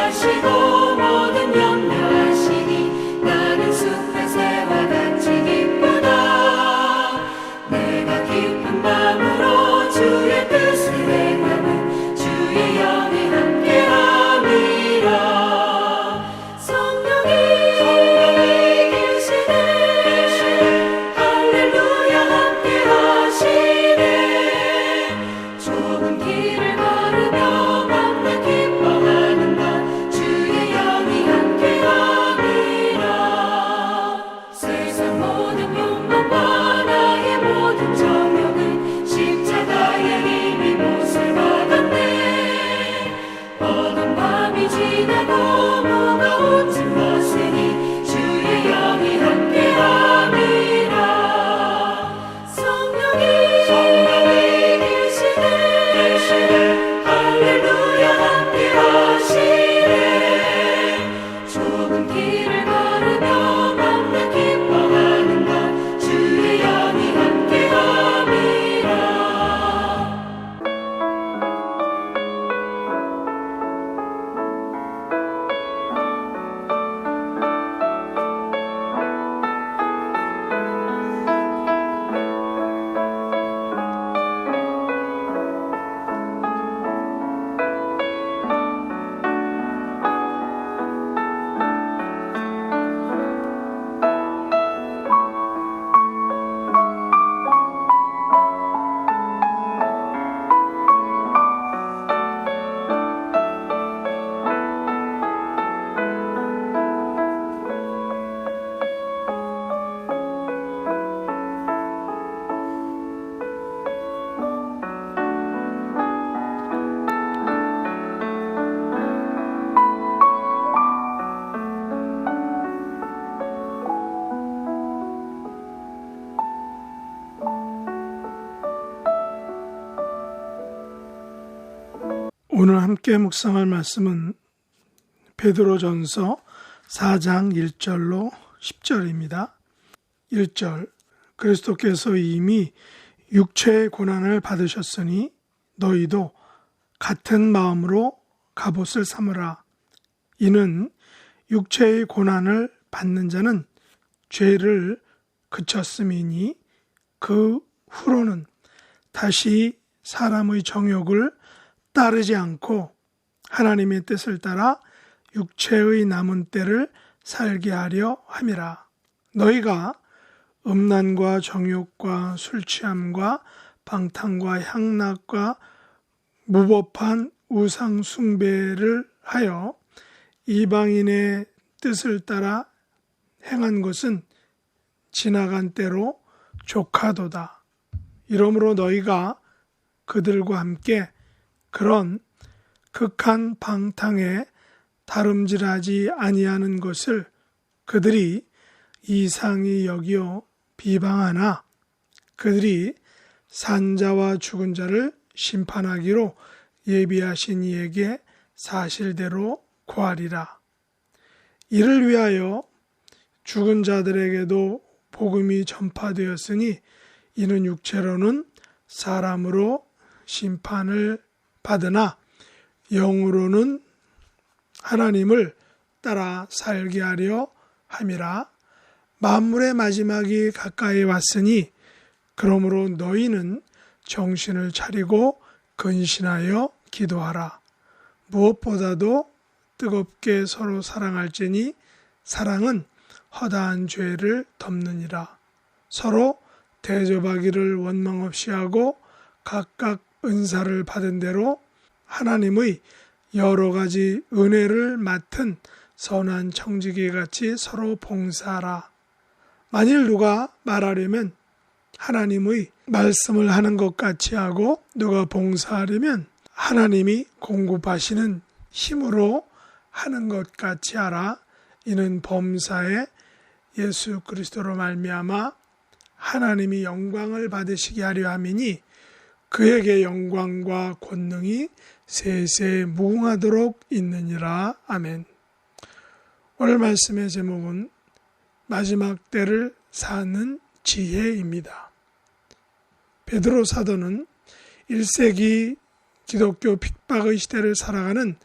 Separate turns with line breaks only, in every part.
하시고 모든 염려하시니 나는 숲의 새와 같이 기쁘다. 내가 기쁜 마음으로 주의 뜻을 행하면 주의 영이 함께함이라. 성령이 계시네 할렐루야 함께하시네. 좁은 길을 걸으며 맘나 기뻐하는가 주의 영이 함께함이라. 세상 모든 욕망과 나의 모든 정욕은 십자가의 힘이 못을 받았네. 어두운 밤이 지나고 무거운 짐 벗으니 주의 영이 함께함이라. 성령이 계시네 할렐루야 함께하시네. 좁은 길을 걸으며 맘나 기뻐하는가 주의 영이 함께함이라.
오늘 함께 묵상할 말씀은 베드로전서 4장 1절로 10절입니다. 1절 그리스도께서 이미 육체의 고난을 받으셨으니 너희도 같은 마음으로 갑옷을 삼으라. 이는 육체의 고난을 받는 자는 죄를 그쳤음이니 그 후로는 다시 사람의 정욕을 따르지 않고 하나님의 뜻을 따라 육체의 남은 때를 살게 하려 함이라. 너희가 음란과 정욕과 술취함과 방탕과 향락과 무법한 우상 숭배를 하여 이방인의 뜻을 따라 행한 것은 지나간 때로 족하도다. 이러므로 너희가 그들과 함께 그런 극한 방탕에 다름질하지 아니하는 것을 그들이 이상히 여기어 비방하나 그들이 산자와 죽은 자를 심판하기로 예비하신 이에게 사실대로 고하리라. 이를 위하여 죽은 자들에게도 복음이 전파되었으니 이는 육체로는 사람으로 심판을 받으나 영으로는 하나님을 따라 살게 하려 함이라. 만물의 마지막이 가까이 왔으니 그러므로 너희는 정신을 차리고 근신하여 기도하라. 무엇보다도 뜨겁게 서로 사랑할지니 사랑은 허다한 죄를 덮느니라. 서로 대접하기를 원망 없이 하고 각각 은사를 받은 대로 하나님의 여러 가지 은혜를 맡은 선한 청지기 같이 서로 봉사하라. 만일 누가 말하려면 하나님의 말씀을 하는 것 같이 하고 누가 봉사하려면 하나님이 공급하시는 힘으로 하는 것 같이 하라. 이는 범사에 예수 그리스도로 말미암아 하나님이 영광을 받으시게 하려 함이니 그에게 영광과 권능이 세세 무궁하도록 있느니라. 아멘. 오늘 말씀의 제목은 마지막 때를 사는 지혜입니다. 베드로 사도는 1세기 기독교 핍박의 시대를 살아가는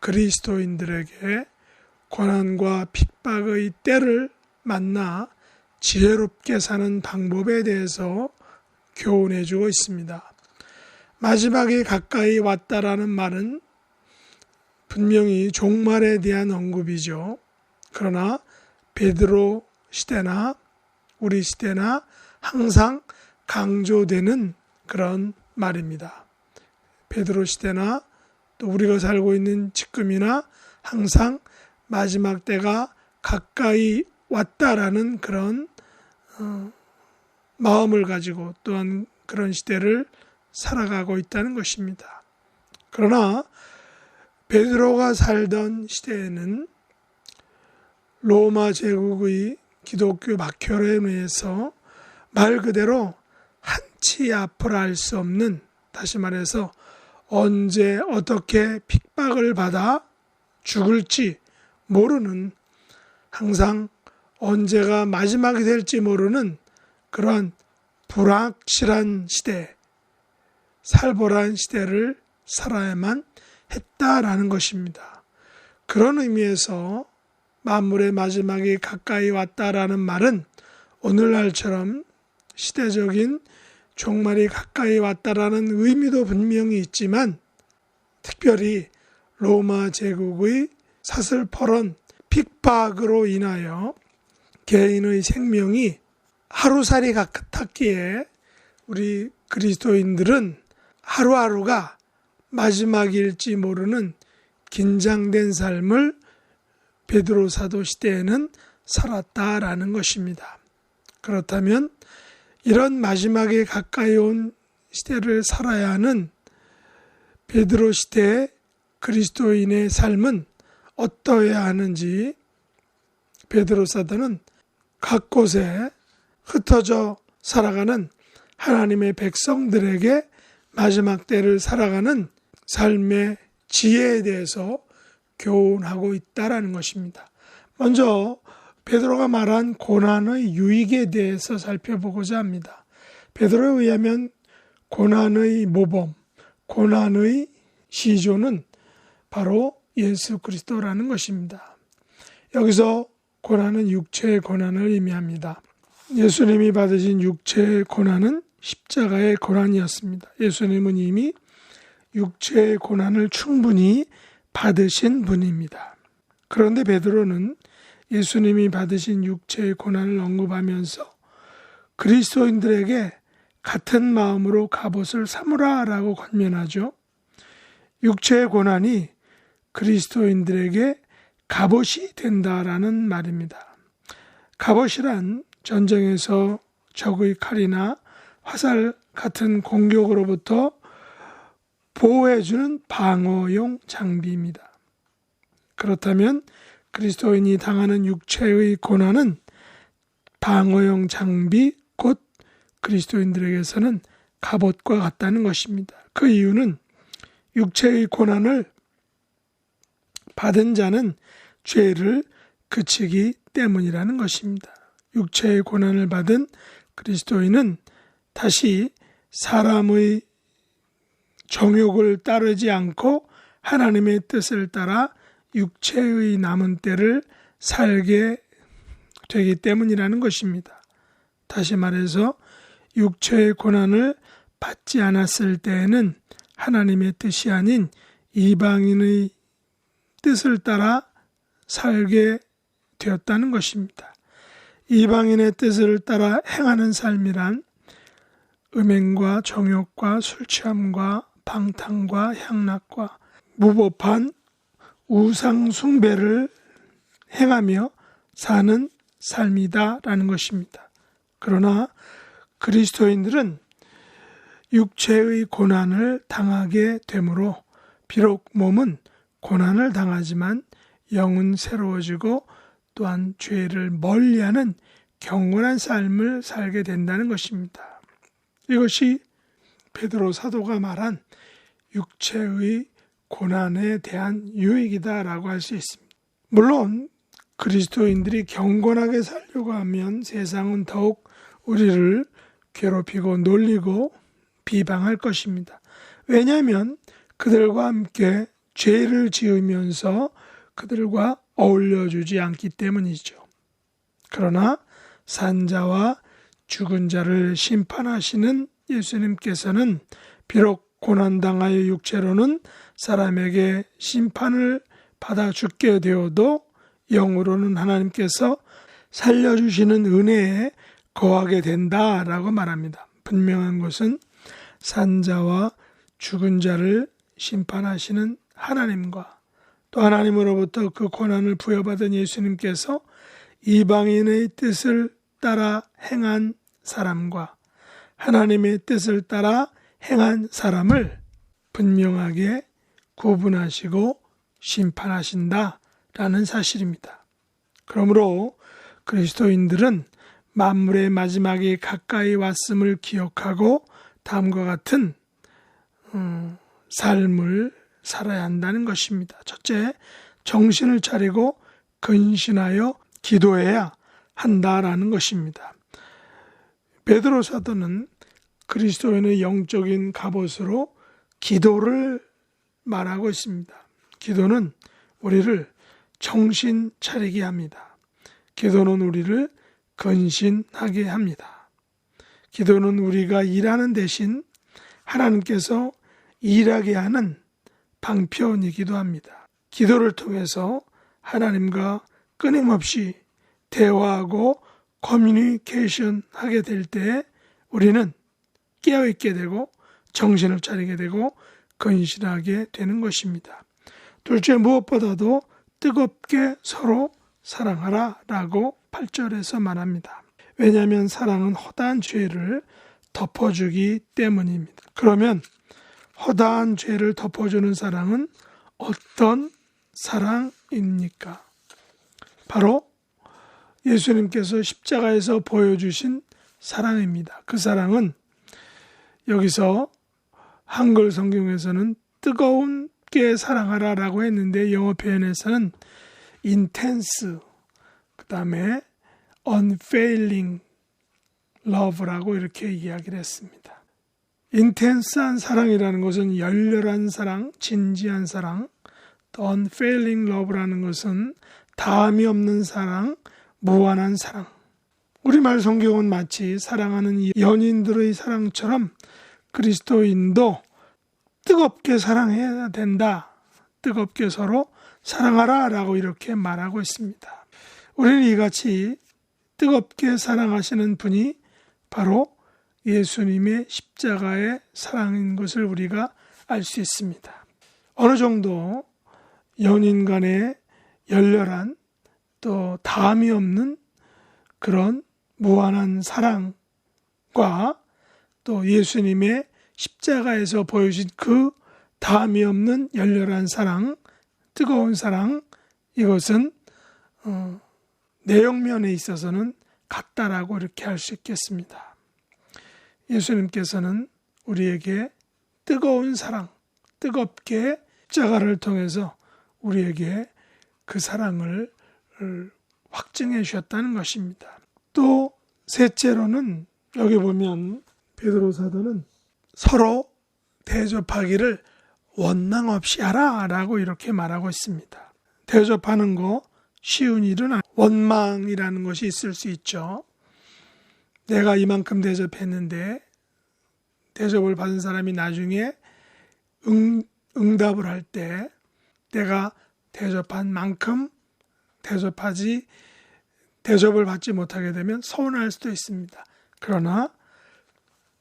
그리스도인들에게 고난과 핍박의 때를 만나 지혜롭게 사는 방법에 대해서 교훈해 주고 있습니다. 마지막에 가까이 왔다라는 말은 분명히 종말에 대한 언급이죠. 그러나 베드로 시대나 우리 시대나 항상 강조되는 그런 말입니다. 베드로 시대나 또 우리가 살고 있는 지금이나 항상 마지막 때가 가까이 왔다라는 그런 마음을 가지고 또한 그런 시대를 살아가고 있다는 것입니다. 그러나 베드로가 살던 시대에는 로마 제국의 기독교 박혈에 의해서 말 그대로 한치 앞을 알 수 없는, 다시 말해서 언제 어떻게 핍박을 받아 죽을지 모르는, 항상 언제가 마지막이 될지 모르는 그러한 불확실한 시대, 살벌한 시대를 살아야만 했다라는 것입니다. 그런 의미에서 만물의 마지막이 가까이 왔다라는 말은 오늘날처럼 시대적인 종말이 가까이 왔다라는 의미도 분명히 있지만, 특별히 로마 제국의 사슬퍼런 핍박으로 인하여 개인의 생명이 하루살이 같았기에 우리 그리스도인들은 하루하루가 마지막일지 모르는 긴장된 삶을 베드로 사도 시대에는 살았다라는 것입니다. 그렇다면 이런 마지막에 가까이 온 시대를 살아야 하는 베드로 시대의 그리스도인의 삶은 어떠해야 하는지 베드로 사도는 각 곳에 흩어져 살아가는 하나님의 백성들에게 마지막 때를 살아가는 삶의 지혜에 대해서 교훈하고 있다라는 것입니다. 먼저 베드로가 말한 고난의 유익에 대해서 살펴보고자 합니다. 베드로에 의하면 고난의 모범, 고난의 시조는 바로 예수 그리스도라는 것입니다. 여기서 고난은 육체의 고난을 의미합니다. 예수님이 받으신 육체의 고난은 십자가의 고난이었습니다. 예수님은 이미 육체의 고난을 충분히 받으신 분입니다. 그런데 베드로는 예수님이 받으신 육체의 고난을 언급하면서 그리스도인들에게 같은 마음으로 갑옷을 삼으라 라고 권면하죠. 육체의 고난이 그리스도인들에게 갑옷이 된다라는 말입니다. 갑옷이란 전쟁에서 적의 칼이나 화살 같은 공격으로부터 보호해주는 방어용 장비입니다. 그렇다면 그리스도인이 당하는 육체의 고난은 방어용 장비, 곧 그리스도인들에게서는 갑옷과 같다는 것입니다. 그 이유는 육체의 고난을 받은 자는 죄를 그치기 때문이라는 것입니다. 육체의 고난을 받은 그리스도인은 다시 사람의 정욕을 따르지 않고 하나님의 뜻을 따라 육체의 남은 때를 살게 되기 때문이라는 것입니다. 다시 말해서 육체의 고난을 받지 않았을 때에는 하나님의 뜻이 아닌 이방인의 뜻을 따라 살게 되었다는 것입니다. 이방인의 뜻을 따라 행하는 삶이란 음행과 정욕과 술취함과 방탕과 향락과 무법한 우상 숭배를 행하며 사는 삶이다라는 것입니다. 그러나 그리스도인들은 육체의 고난을 당하게 되므로 비록 몸은 고난을 당하지만 영은 새로워지고 또한 죄를 멀리하는 경건한 삶을 살게 된다는 것입니다. 이것이 베드로 사도가 말한 육체의 고난에 대한 유익이다라고 할 수 있습니다. 물론 그리스도인들이 경건하게 살려고 하면 세상은 더욱 우리를 괴롭히고 놀리고 비방할 것입니다. 왜냐하면 그들과 함께 죄를 지으면서 그들과 어울려주지 않기 때문이죠. 그러나 산자와 죽은 자를 심판하시는 예수님께서는 비록 고난당하여 육체로는 사람에게 심판을 받아 죽게 되어도 영으로는 하나님께서 살려주시는 은혜에 거하게 된다라고 말합니다. 분명한 것은 산자와 죽은 자를 심판하시는 하나님과 또 하나님으로부터 그 고난을 부여받은 예수님께서 이방인의 뜻을 따라 행한 사람과 하나님의 뜻을 따라 행한 사람을 분명하게 구분하시고 심판하신다라는 사실입니다. 그러므로 그리스도인들은 만물의 마지막에 가까이 왔음을 기억하고 다음과 같은 삶을 살아야 한다는 것입니다. 첫째, 정신을 차리고 근신하여 기도해야 한다라는 것입니다. 베드로 사도는 그리스도인의 영적인 갑옷으로 기도를 말하고 있습니다. 기도는 우리를 정신 차리게 합니다. 기도는 우리를 근신하게 합니다. 기도는 우리가 일하는 대신 하나님께서 일하게 하는 방편이기도 합니다. 기도를 통해서 하나님과 끊임없이 대화하고 커뮤니케이션 하게 될 때 우리는 깨어있게 되고 정신을 차리게 되고 근신하게 되는 것입니다. 둘째, 무엇보다도 뜨겁게 서로 사랑하라 라고 8절에서 말합니다. 왜냐하면 사랑은 허다한 죄를 덮어주기 때문입니다. 그러면 허다한 죄를 덮어주는 사랑은 어떤 사랑입니까? 바로 예수님께서 십자가에서 보여주신 사랑입니다. 그 사랑은 여기서 한글 성경에서는 뜨거운게 사랑하라 라고 했는데 영어 표현에서는 intense, 그 다음에 unfailing love라고 이렇게 이야기를 했습니다. 인텐스한 사랑이라는 것은 열렬한 사랑, 진지한 사랑, 또 unfailing love라는 것은 다함이 없는 사랑, 무한한 사랑. 우리말 성경은 마치 사랑하는 연인들의 사랑처럼 그리스도인도 뜨겁게 사랑해야 된다. 뜨겁게 서로 사랑하라 라고 이렇게 말하고 있습니다. 우리는 이같이 뜨겁게 사랑하시는 분이 바로 예수님의 십자가의 사랑인 것을 우리가 알 수 있습니다. 어느 정도 연인 간의 열렬한 또 다함이 없는 그런 무한한 사랑과 또 예수님의 십자가에서 보여준 그 다함이 없는 열렬한 사랑, 뜨거운 사랑, 이것은 내용면에 있어서는 같다라고 이렇게 할 수 있겠습니다. 예수님께서는 우리에게 뜨거운 사랑, 뜨겁게 십자가를 통해서 우리에게 그 사랑을 확증해 주셨다는 것입니다. 또 셋째로는 여기 보면 베드로 사도는 서로 대접하기를 원망 없이 하라 라고 이렇게 말하고 있습니다. 대접하는 거 쉬운 일은 아니에요. 원망이라는 것이 있을 수 있죠. 내가 이만큼 대접했는데 대접을 받은 사람이 나중에 응답을 할 때 내가 대접한 만큼 대접을 받지 못하게 되면 서운할 수도 있습니다. 그러나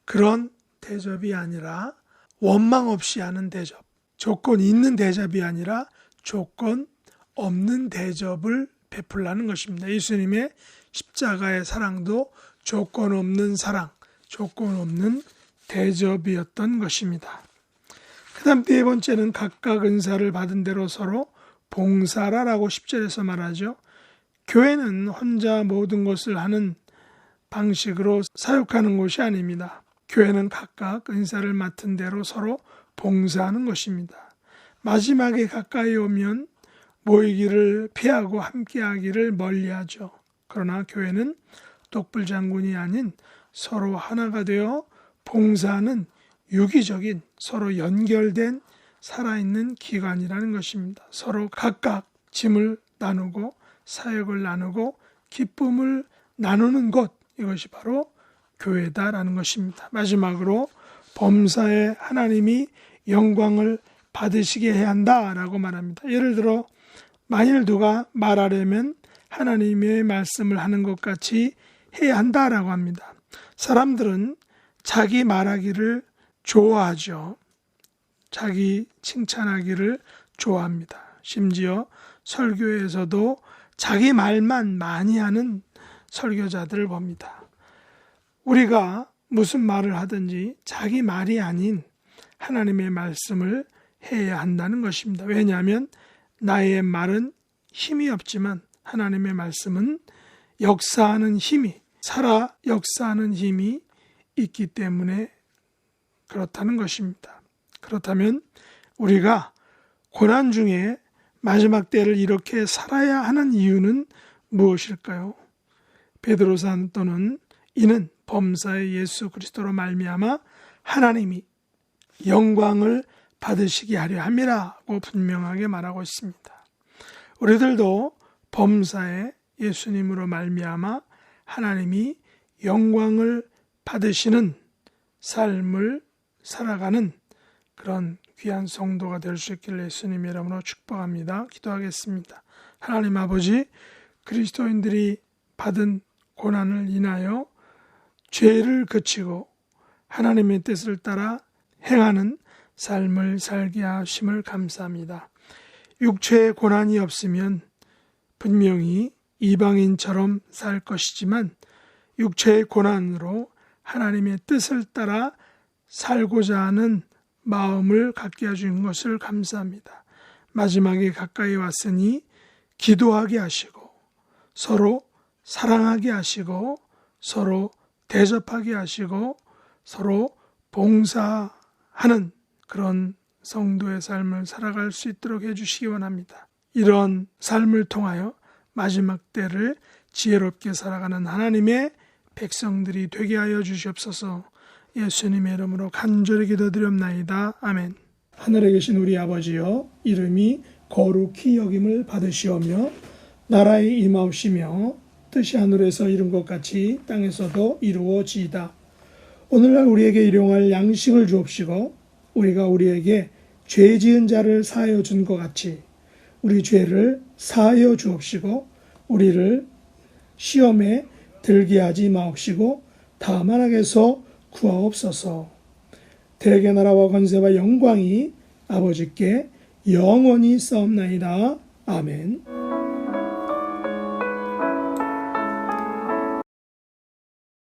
그런 대접이 아니라 원망 없이 하는 대접, 조건 있는 대접이 아니라 조건 없는 대접을 베풀라는 것입니다. 예수님의 십자가의 사랑도 조건 없는 사랑, 조건 없는 대접이었던 것입니다. 그 다음 네 번째는 각각 은사를 받은 대로 서로 봉사라라고 10절에서 말하죠. 교회는 혼자 모든 것을 하는 방식으로 사역하는 곳이 아닙니다. 교회는 각각 은사를 맡은 대로 서로 봉사하는 것입니다. 마지막에 가까이 오면 모이기를 피하고 함께하기를 멀리하죠. 그러나 교회는 독불장군이 아닌 서로 하나가 되어 봉사하는 유기적인 서로 연결된 살아있는 기관이라는 것입니다. 서로 각각 짐을 나누고 사역을 나누고 기쁨을 나누는 곳, 이것이 바로 교회다라는 것입니다. 마지막으로 범사에 하나님이 영광을 받으시게 해야 한다라고 말합니다. 예를 들어 만일 누가 말하려면 하나님의 말씀을 하는 것 같이 해야 한다라고 합니다. 사람들은 자기 말하기를 좋아하죠. 자기 칭찬하기를 좋아합니다. 심지어 설교에서도 자기 말만 많이 하는 설교자들을 봅니다. 우리가 무슨 말을 하든지 자기 말이 아닌 하나님의 말씀을 해야 한다는 것입니다. 왜냐하면 나의 말은 힘이 없지만 하나님의 말씀은 역사하는 힘이, 살아 역사하는 힘이 있기 때문에 그렇다는 것입니다. 그렇다면 우리가 고난 중에 마지막 때를 이렇게 살아야 하는 이유는 무엇일까요? 베드로 사도는 이는 범사의 예수 그리스도로 말미암아 하나님이 영광을 받으시게 하려 함이라고 분명하게 말하고 있습니다. 우리들도 범사의 예수님으로 말미암아 하나님이 영광을 받으시는 삶을 살아가는 그런 귀한 성도가 될 수 있기를 예수님의 이름으로 축복합니다. 기도하겠습니다. 하나님 아버지, 그리스도인들이 받은 고난을 인하여 죄를 그치고 하나님의 뜻을 따라 행하는 삶을 살게 하심을 감사합니다. 육체의 고난이 없으면 분명히 이방인처럼 살 것이지만 육체의 고난으로 하나님의 뜻을 따라 살고자 하는 마음을 갖게 해주신 것을 감사합니다. 마지막에 가까이 왔으니 기도하게 하시고 서로 사랑하게 하시고 서로 대접하게 하시고 서로 봉사하는 그런 성도의 삶을 살아갈 수 있도록 해주시기 원합니다. 이런 삶을 통하여 마지막 때를 지혜롭게 살아가는 하나님의 백성들이 되게 하여 주시옵소서. 예수님의 이름으로 간절히 기도드렸나이다. 아멘. 하늘에 계신 우리 아버지여, 이름이 거룩히 여김을 받으시오며 나라의 임하옵시며 뜻이 하늘에서 이룬 것 같이 땅에서도 이루어지이다. 오늘날 우리에게 일용할 양식을 주옵시고 우리가 우리에게 죄 지은 자를 사하여 준 것 같이 우리 죄를 사하여 주옵시고 우리를 시험에 들게 하지 마옵시고 다만 악에서 구하옵소서. 대개 나라와 권세와 영광이 아버지께 영원히 싸움나이다. 아멘.